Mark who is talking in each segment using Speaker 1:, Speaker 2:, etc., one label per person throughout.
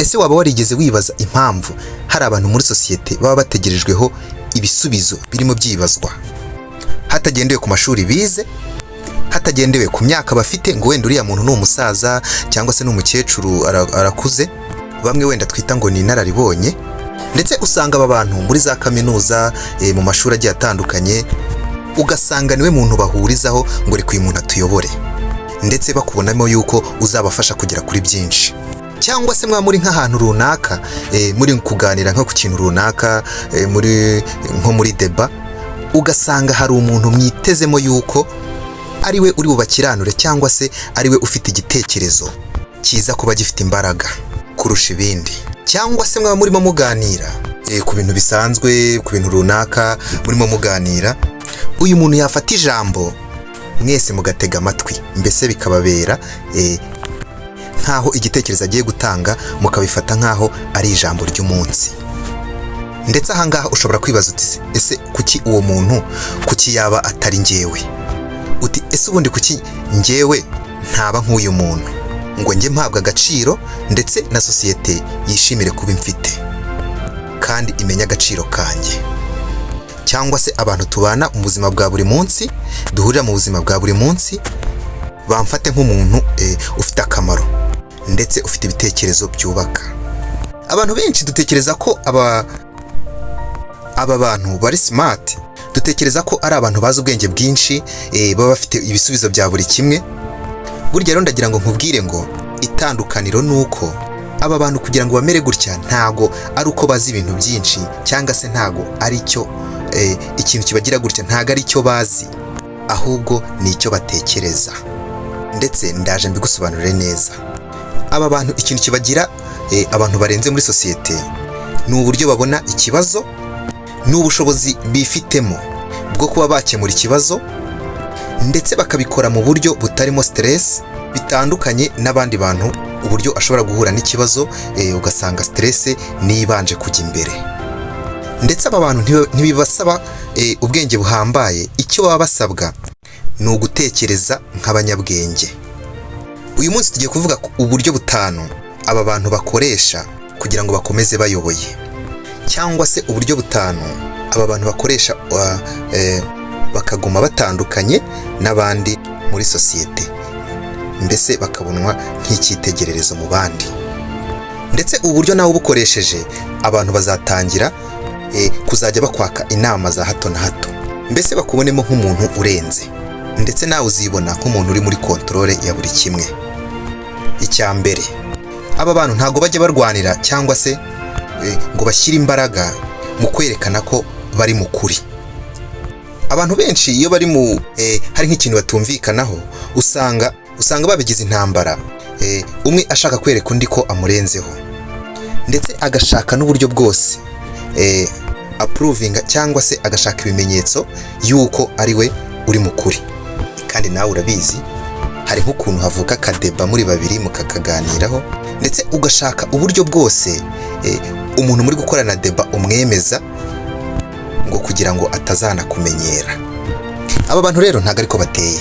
Speaker 1: ese waba warigeze wibaza impamvu hari abantu muri sosiyete baba bategerejweho ibisubizo birimo byibazwa, hatagendewe ku mashuri bize, hatagendewe ku myaka bafite ngo wenda uriya muntu ni umusaza cyangwa se n'umukecuru arakuze, bamwe wenda twita ngo ni inararibonye. Ndetse usanga aba bantu muri za kaminuza, mu mashuri agiye atandukanye, ugasanga niwe muntu bahurizaho ngo reka uyu muntu atuyobore, ndetse bakubonamo yuko uzabafasha kugera kuri byinshi. Cyangwa se mwaba muri nk'ahantu runaka, muri kuganira nko ku kintu runaka, nko muri deba, ugasanga hari umuntu mwitezemo yuko ariwe uri bubakiranure cyangwa se ariwe ufite igitekerezo cyiza kuba gifite imbaraga kurusha ibindi. Cyangwa se mwaba murimo muganira ku bintu bisanzwe, ku bintu runaka murimo muganira, uyu muntu yafata ijambo mwese mugatega amatwi, mbese bikababera nkaho igitekerezo agiye gutanga mukabifata nkaho ari ijambo ry'umunsi. Ndetse ahangaha ushobora kwibaza uti ese kuki uwo muntu, kuki yaba atari njyewe? Uti ese ubundi kuki njyewe ntaba nk'uyu muntu ngo njye mpabwa agaciro, ndetse na sosiyete yishimire kuba mfite kandi imenye agaciro kanjye? Cyangwa se abantu tubana mu buzima bwa buri munsi, duhurira mu buzima bwa buri munsi, bamfate nk'umuntu ufite akamaro ndetse ufite ibitekerezo byubaka. Abantu benshi dutekereza ko aba bantu bari smart, dutekereza ko ari abantu bazi ubwenge bwinshi, baba bafite ibisubizo bya buri kimwe. Burya rero ndagira ngo nkubwire ngo itandukaniro nuko aba bantu kugira ngo bamere gutya ntago ari uko bazi ibintu byinshi, cyangwa se ntago ari cyo ikintu kibagira gutya, ntago ari cyo bazi, ahubwo ni icyo batekereza. Ndetse ndaje mbigusobanurire neza. Aba bantu ikintu kibagira abantu barenze muri sosiyete ni uburyo babona ikibazo n'ubushobozi bifitemo bwo kuba bakemura ikibazo, ndetse bakabikora mu buryo butarimo stress, bitandukanye n'abandi bantu uburyo ashobora guhura n'ikibazo ugasanga stress nibanje kujya imbere. Ndetse aba bantu ntibibasaba ubwenge buhambaye, icyo baba basabwa ni ugutekereza nk'abanyabwenge. Uyu munsi tugiye kuvuga uburyo butanu aba bantu bakoresha kugira ngo bakomeze bayoboye, cyangwa se uburyo butanu aba bantu bakoresha bakaguma batandukanye n'abandi muri sosiyete, mbese bakabonwa nk'icyitegererezo mu bandi. Ndetse uburyo nawe ubukoresheje, abantu bazatangira kuzajya bakwaka inama za hato na hato, mbese bakubonemo nk'umuntu urenze, ndetse nawe uzibona nk'umuntu uri muri controle ya buri kimwe. Icya mbere, aba bantu ntago bajya barwanira cyangwa se ngo bashyire imbaraga mu kwerekana ko bari mu kuri. Abantu benshi iyo bari hari nk'ikintu batumvikanaho, usanga babigize intambara, umwe ashaka kwereka undi ko amurenzeho, ndetse agashaka n'uburyo bwose approvinga cyangwa se agashaka ibimenyetso yuko ari we uri mu kuri. Kandi nawe urabizi, hari nk'ukuntu havuka akadeba muri babiri mukakaganiraho, ndetse ugashaka uburyo bwose umuntu muri gukorana deba umwemeza ngo kugira ngo atazanakumenyera. Aba bantu rero ntago ariko bateye,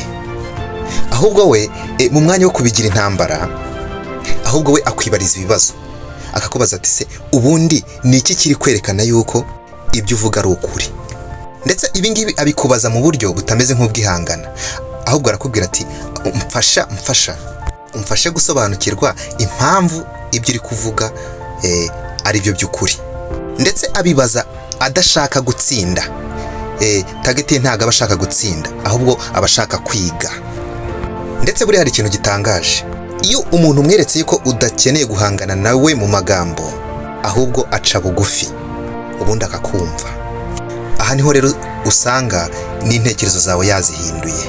Speaker 1: ahubwo we mu mwanya wo kubigira intambara, ahubwo we akwibariza ibibazo, akakubaza ati se ubundi ni iki kiri kwerekana yuko ibyo uvuga ari ukuri? Ndetse ibi ngibi abikubaza mu buryo butameze nk'ubwihangana, ahubwo arakubwira ati umfashe gusobanukirwa impamvu ibyo uri kuvuga ari byo by'ukuri. Ndetse abibaza adashaka gutsinda, target ye ntago aba ashaka gutsinda, ahubwo aba ashaka kwiga. Ndetse buri hari ikintu gitangaje, iyo umuntu umweretse yuko udakeneye guhangana nawe mu magambo, ahubwo aca bugufi ubundi akakumva. Aha niho rero usanga n'intekerezo zawe yazihinduye.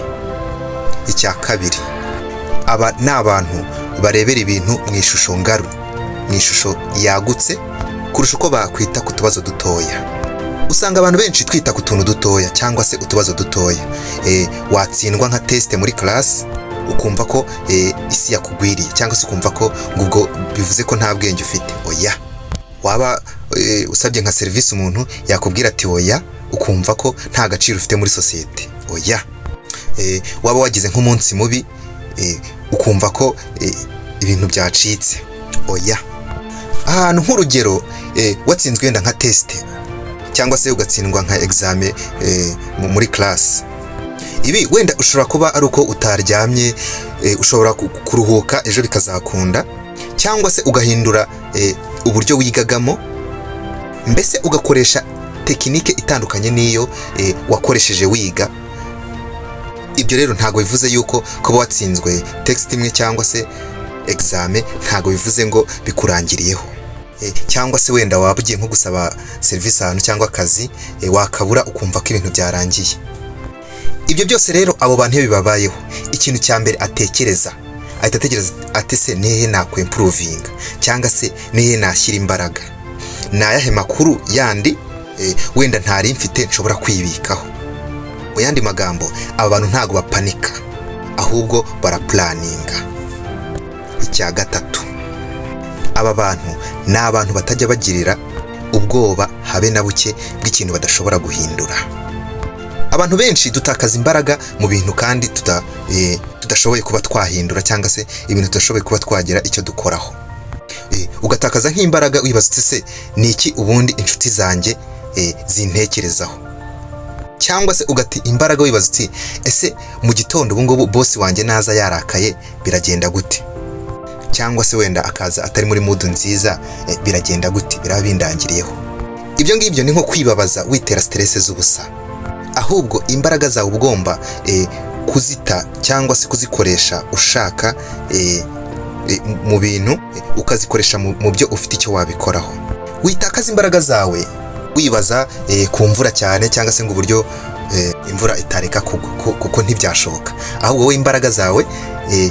Speaker 1: Icya kabiri, aba ni abantu barebera ibintu mu ishusho ngaru, mu ishusho yagutse kurusha uko bakwita ku tubazo dutoya. Usanga abantu benshi twita ku tuntu dutoya cyangwa se utubazo dutoya. Watsindwa nka test muri class ukumva ko isi yakugwiriye, cyangwa se ukumva ko ngubwo bivuze ko nta bwenge ufite. Oya, waba usabye nka service umuntu yakubwira ati oya, ukumva ko nta gaciro ufite muri sosiyete. Oya, waba wagize nk'umunsi mubi ukumva ko ibintu byacitse. Oya, ahantu nk'urugero watsinzwe wenda nka test cyangwa se ugatsindwa nka examen muri class. Ibi wenda ushobora kuba ari uko utaryamye, ushobora kuruhuka ejo bikazakunda, cyangwa se ugahindura uburyo wigagamo, mbese ugakoresha tekinike itandukanye n'iyo wakoresheje wiga. Ibyo rero ntago bivuze yuko kuba watsinzwe text imwe cyangwa se examen ntago bivuze ngo bikurangiriyeho, cyangwa se wenda waba ugiye nko gusaba serivisi ahantu cyangwa akazi wakabura ukumva ko ibintu byarangiye. Ibyo byose rero abo bantu bibabayeho, ikintu cya mbere atekereza ati se nehe nakwimprovinga, cyangwa se nehe nashyira imbaraga, nayahe makuru yandi wenda ntari mfite nshobora kwibikaho. Mu yandi magambo, aba bantu ntago bapanika, ahubwo baraplaninga. Icya gatatu, aba bantu ni abantu batajya bagirira ubwoba habe na buke bw'ikintu badashobora guhindura. Abantu benshi dutakaza imbaraga mu bintu kandi tudashoboye kuba twahindura, cyangwa se ibintu tudashoboye kuba twagira icyo dukoraho. Ugatakaza nk'imbaraga wibaza uti se ni iki ubundi inshuti zanjye zintekerezaho, cyangwa se ugati imbaraga wibaza uti ese mu gitondo ubu ngubu boss wanjye naza yarakaye biragenda gute, cyangwa se wenda akaza atari muri mood nziza biragenda gute, birabindangiriyeho. Ibyo ngibyo ni nko kwibabaza witera stress z'ubusa, ahubwo imbaraga zawe ugomba kuzita cyangwa se kuzikoresha ushaka mu bintu, ukazikoresha mu byo ufite icyo wabikoraho. Witakaza imbaraga zawe wibaza ku mvura cyane, cyangwa se ngo uburyo imvura itareka kuko ntibyashoboka, ahubwo wowe imbaraga zawe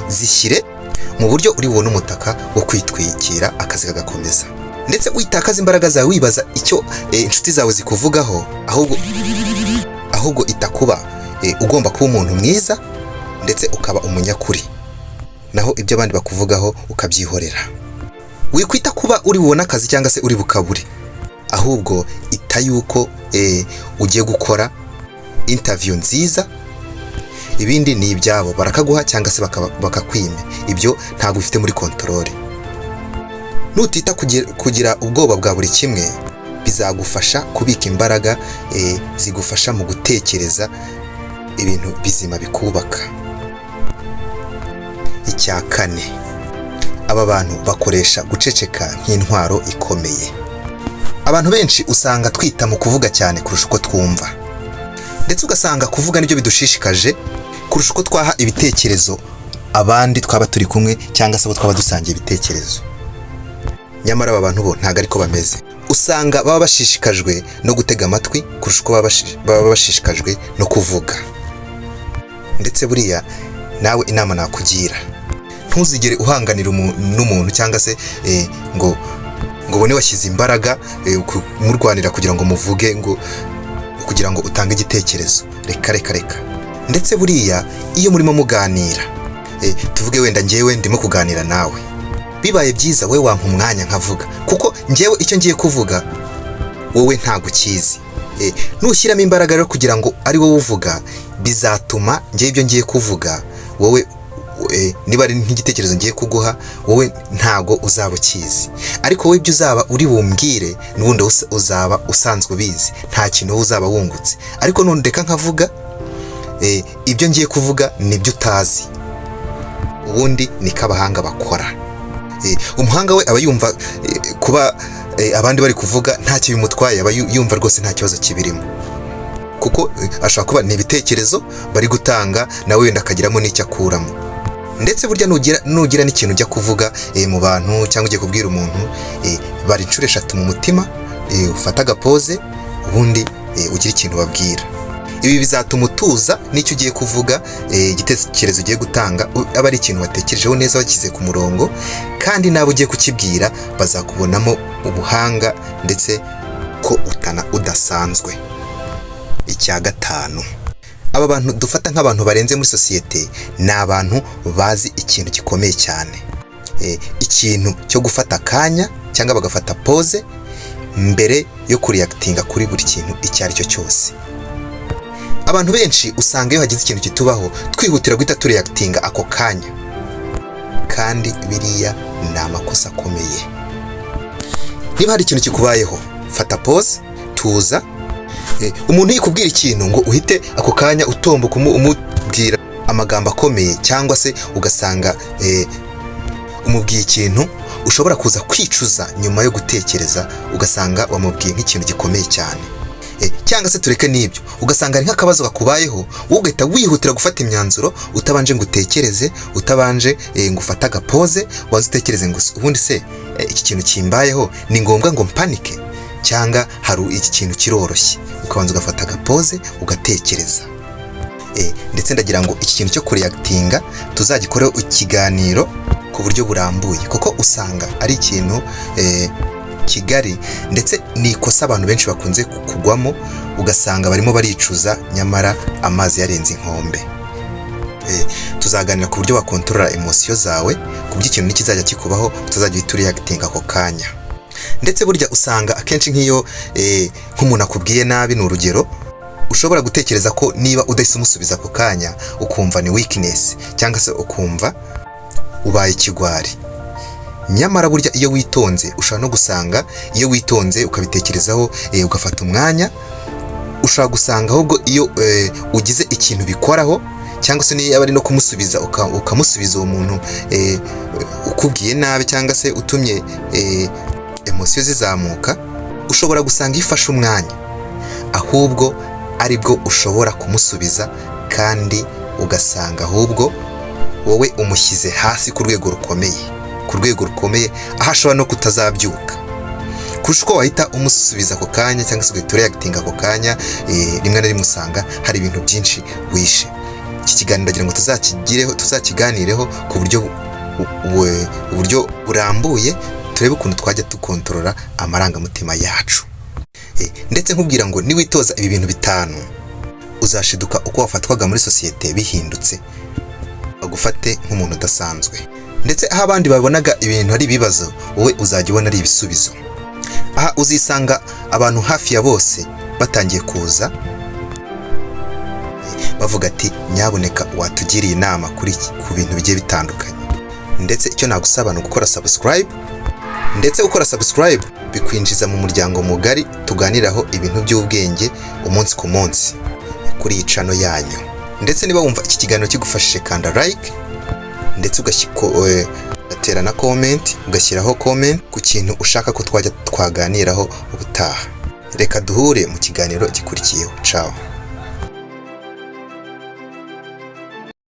Speaker 1: zishyire mu buryo uri bubone umutaka wo kwitwikira akazi kagakomeza. Ndetse witakaza imbaraga zawe wibaza icyo inshuti zawe zikuvugaho, ahubwo itakuba ugomba kuba umuntu mwiza ndetse ukaba umunyakuri, naho ibyo abandi bakuvugaho ukabyihorera. Wikwita kuba uri bubone akazi cyangwa se uri bukabure, ahubwo ita yuko ugiye gukora interview nziza, ibindi ni ibyabo barakaguha cyangwa se bakakwima, ibyo ntabwo ufite muri control. Nutita kugira ubwoba bwa buri kimwe, bizagufasha kubika imbaraga zigufasha mu gutekereza ibintu bizima bikubaka. Icya kane, aba bantu bakoresha guceceka nk'intwaro ikomeye. Abantu benshi usanga twita mu kuvuga cyane kurusha uko twumva, ndetse ugasanga kuvuga nibyo bidushishikaje kurusha uko twaha ibitekerezo abandi twaba turi kumwe, cyangwa se abo twaba dusangiye ibitekerezo. Nyamara aba bantu bo ntago ariko bameze. Usanga baba bashishikajwe no gutega amatwi kurusha uko baba bashishikajwe no kuvuga. Ndetse buriya nawe inama nakugira, ntuzigere uhanganira n'umuntu, cyangwa se ngo ubone washyize imbaraga murwanira kugira ngo muvuge, ngo kugira ngo utange igitekerezo. Reka. Ndetse buriya iyo murimo muganira, tuvuge wenda njyewe ndimo kuganira nawe, bibaye byiza we wampa umwanya nkavuga, kuko njyewe icyo ngiye kuvuga wowe ntago ukizi. Nushyiramo imbaraga rero kugira ngo ari wowe uvuga, bizatuma njye ibyo ngiye kuvuga wowe niba ari nk'igitekerezo ngiye kuguha, wowe ntago uzaba ukizi. Ariko wowe ibyo uzaba uri bumbwire n'ubundi uzaba usanzwe ubizi, nta kintu wowe uzaba wungutse. Ariko nundeka nkavuga, ibyo ngiye kuvuga nibyo utazi. Ubundi niko abahanga bakora. Umuhanga we aba yumva kuba abandi bari kuvuga ntacyo bimutwaye, aba yumva rwose nta kibazo kibirimo, kuko ashobora kuba ni ibitekerezo bari gutanga, nawe wenda akagiramo n'icyo akuramo. Ndetse burya nugira n'ikintu ujya kuvuga mu bantu, cyangwa ugiye kubwira umuntu, bari inshuro 3 mu mutima, ufata agapoze, ubundi ugira ikintu babwira. Ibi bizatuma utuza n'icyo ugiye kuvuga, igitekerezo ugiye gutanga aba ari ikintu watekerejeho neza, wakize ku murongo, kandi nabo ugiye kukibwira bazakubonamo ubuhanga ndetse ko udasanzwe. Icya gatanu, aba bantu dufata nk'abantu barenze muri sosiyete ni abantu bazi ikintu gikomeye cyane, ikintu cyo gufata akanya cyangwa bagafata pause mbere yo kureactinga kuri buri kintu icyo ari cyo cyose. Abantu benshi usanga iyo hagize ikintu kitubaho twihutira guhita tureactinga ako kanya, kandi biriya ni amakosa akomeye. niba hari ikintu kikubayeho fata pause, tuza. Umuntu yikubwira ikintu ngo uhite ako kanya utomboka umubwira amagambo akomeye, cyangwa se ugasanga umubwiye ikintu ushobora kuza kwicuza nyuma yo gutekereza, ugasanga wamubwiye nk'ikintu gikomeye cyane. Cyangwa se tureke n'ibyo, ugasanga ari nk'akabazo gakubayeho, wowe ugahita wihutira gufata imyanzuro utabanje ngo utekereze, utabanje ngo ufate agapoze, waza utekereze ngo ubundi se iki kintu kimbayeho ni ngombwa ngo mpanike, cyangwa hari iki kintu kiroroshye, ukabanza ugafata agapoze ugatekereza. Ndetse ndagira ngo iki kintu cyo kureactinga tuzagikoreho ikiganiro ku buryo burambuye, kuko usanga ari ikintu kigari, ndetse ni ikosa abantu benshi bakunze kugwamo, ugasanga barimo baricuza nyamara amazi yarenze inkombe. Tuzaganira ku buryo wakontorora emosiyo zawe, ku by'ikintu nikizajya kikubaho utazajya uhita ureactinga ako kanya. Ndetse burya usanga akenshi nk'iyo nk'umuntu akubwiye nabi, ni urugero, ushobora gutekereza ko niba udahise umusubiza ako kanya ukumva ni weakness, cyangwa se ukumva ubaye ikigwari. Nyamara burya iyo witonze ushobora no gusanga, iyo witonze ukabitekerezaho ugafata umwanya, ushobora gusanga ahubwo iyo ugize ikintu bikoraho, cyangwa se niyo ari no kumusubiza ukamusubiza uwo muntu ukubwiye nabi, cyangwa se utumye emosiyo zizamuka, ushobora gusanga iyo ufashe umwanya ahubwo aribwo ushobora kumusubiza, kandi ugasanga ahubwo wowe umushyize hasi ku rwego rukomeye, aho ashobora no kutazabyuka, kurusha uko wahita umusubiza ako kanya, cyangwa se ugahita ureactinga ako kanya. Rimwe na rimwe usanga hari ibintu byinshi wishe. Iki kiganiro ndagira ngo tuzakiganireho ku buryo burambuye, turebe ukuntu twajya dukontorora amarangamutima yacu. Ndetse nkubwira ngo niwitoza ibi bintu 5 uzashiduka uko wafatwaga muri sosiyete bihindutse, bagufate nk'umuntu udasanzwe. Ndetse aho abandi babonaga ibintu ari ibibazo, wowe uzajya ubona ari ibisubizo. Aha uzisanga abantu hafi ya bose batangiye kuza bavuga ati nyaboneka watugiriye inama ku bintu bigiye bitandukanye. Ndetse icyo nagusaba ni gukora subscribe, ndetse gukora subscribe bikwinjiza mu muryango mugari tuganiraho ibintu by'ubwenge umunsi ku munsi kuri iyi channel yanyu. Ndetse niba wumva iki kiganiro kigufashije, kanda like, ndetse ugatera na comment, ugashyiraho comment ku kintu ushaka ko twajya twaganiraho ubutaha. Reka duhure mu kiganiro gikurikiyeho. Ciao.